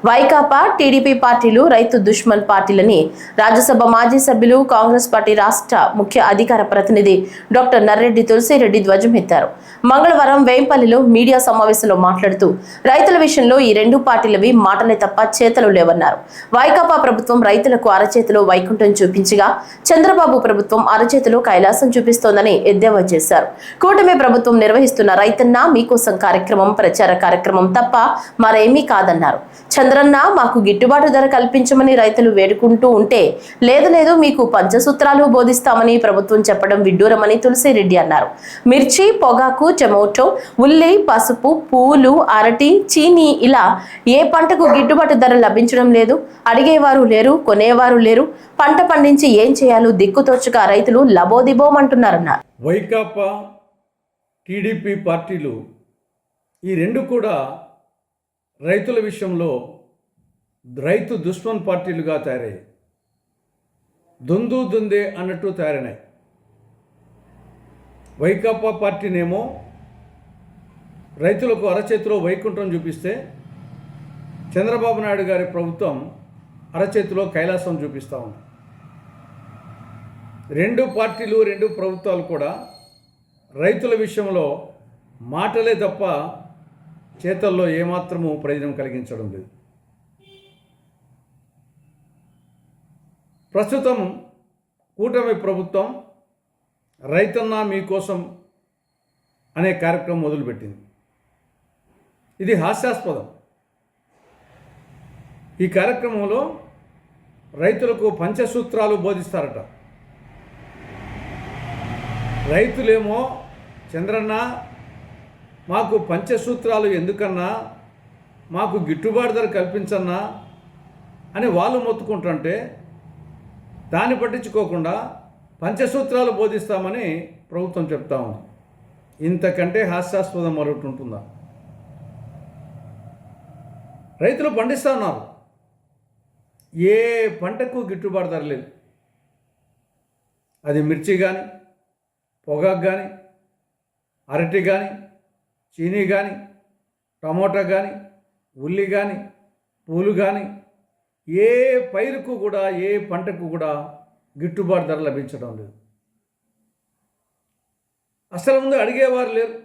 Vaikapa TDP పార్టీలు రైతు దుష్మన్ పార్టీలని రాజ్యసభ మాజీ సభ్యులు కాంగ్రెస్ పార్టీ రాష్ట్ర ముఖ్య అధికార ప్రతినిధి డాక్టర్ నర్రెడ్డి తులసిరెడ్డి ధ్వజమెత్తారు. మంగళవారం వేంపల్లిలో మీడియా సమావేశంలో మాట్లాడుతూ రైతుల విషయంలో ఈ రెండు పార్టీలవి మాటలే తప్ప చేతలు లేవన్నారు. వైకాపా ప్రభుత్వం రైతులకు అరచేతిలో వైకుంఠం చూపించగా చంద్రబాబు ప్రభుత్వం అరచేతిలో కైలాసం చూపిస్తోందని ఎద్దేవా చేశారు. కూటమి ప్రభుత్వం నిర్వహిస్తున్న రైతన్న మీకోసం కార్యక్రమం ప్రచార కార్యక్రమం తప్ప మరేమీ కాదన్నారు. చంద్రన్న మాకు గిట్టుబాటు ధర కల్పించమని రైతులు వేడుకుంటూ ఉంటే లేదు మీకు పంచసూత్రాలు బోధిస్తామని ప్రభుత్వం చెప్పడం విడ్డూరమని తులసిరెడ్డి అన్నారు. మిర్చి, పొగాకు, టమోటో, ఉల్లి, పసుపు, పూలు, అరటి, చీనీ ఇలా ఏ పంటకు గిట్టుబాటు ధర లభించడం లేదు. అడిగేవారు లేరు, కొనేవారు లేరు. పంట పండించి ఏం చేయాలో దిక్కుతోచక రైతులు లబోదిబోమంటున్నారన్నారు. వైకాపా టీడీపీ పార్టీలు ఈ రెండు కూడా రైతుల విషయంలో రైతు దుష్మన్ పార్టీలుగా తయారయ్యాయి. దొందే అన్నట్టు తయారైనాయి. వైకాపా పార్టీనేమో రైతులకు అరచేతిలో వైకుంఠం చూపిస్తే చంద్రబాబు నాయుడు గారి ప్రభుత్వం అరచేతిలో కైలాసం చూపిస్తూ ఉంది. రెండు పార్టీలు, రెండు ప్రభుత్వాలు కూడా రైతుల విషయంలో మాటలే తప్ప చేతల్లో ఏమాత్రము ప్రయోజనం కలిగించడం లేదు. ప్రస్తుతం కూటమి ప్రభుత్వం రైతన్న మీకోసం అనే కార్యక్రమం మొదలుపెట్టింది. ఇది హాస్యాస్పదం. ఈ కార్యక్రమంలో రైతులకు పంచసూత్రాలు బోధిస్తారట. రైతులేమో చంద్రన్న మాకు పంచసూత్రాలు ఎందుకన్నా, మాకు గిట్టుబాటు ధర కల్పించన్నా అని వాళ్ళు మొత్తుకుంటుంటే దాన్ని పట్టించుకోకుండా పంచసూత్రాలు బోధిస్తామని ప్రభుత్వం చెప్తా ఉంది. ఇంతకంటే హాస్యాస్పదం మరొకటి ఉంటుందా? రైతులు పండిస్తూ ఉన్నారు. ఏ పంటకు గిట్టుబాటు ధర లేదు. అది మిర్చి కానీ, పొగాకు కానీ, అరటి కానీ, చీనీ కానీ, టమోటా కానీ, ఉల్లి కానీ, పూలు కానీ ఏ పైరుకు కూడా, ఏ పంటకు కూడా గిట్టుబాటు ధర లభించడం లేదు. అసలు ముందు అడిగేవారు లేరు,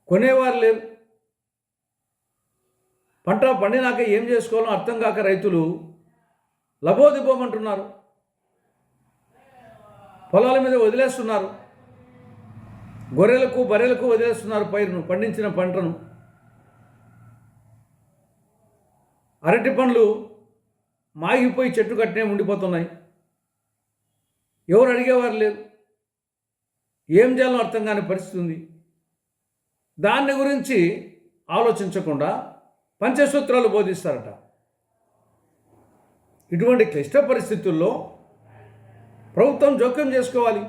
కొనేవారు లేరు. పంట పండినాక ఏం చేసుకోవాలో అర్థం కాక రైతులు లబోదిబోమంటున్నారు. పొలాల మీద వదిలేస్తున్నారు. గొర్రెలకు, బర్రెలకు వదిలేస్తున్నారు పైరును, పండించిన పంటను. అరటి పండ్లు మాగిపోయి చెట్టు కట్టినే ఉండిపోతున్నాయి. ఎవరు అడిగేవారు లేరు. ఏం చేయాలో అర్థం కాని పరిస్థితి ఉంది. దాన్ని గురించి ఆలోచించకుండా పంచసూత్రాలు బోధిస్తారట. ఇటువంటి క్లిష్ట పరిస్థితుల్లో ప్రభుత్వం జోక్యం చేసుకోవాలి.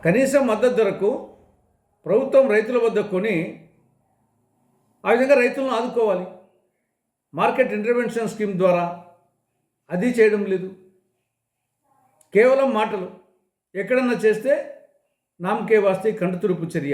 కనీసం మద్దతు ధరకు ప్రభుత్వం రైతుల వద్ద కొని ఆ విధంగా రైతులను ఆదుకోవాలి. మార్కెట్ ఇంటర్వెన్షన్ స్కీమ్ ద్వారా అది చేయడం లేదు. కేవలం మాటలు. ఎక్కడన్నా చేస్తే నామకే వాస్తే కంటి తురుపు చర్య.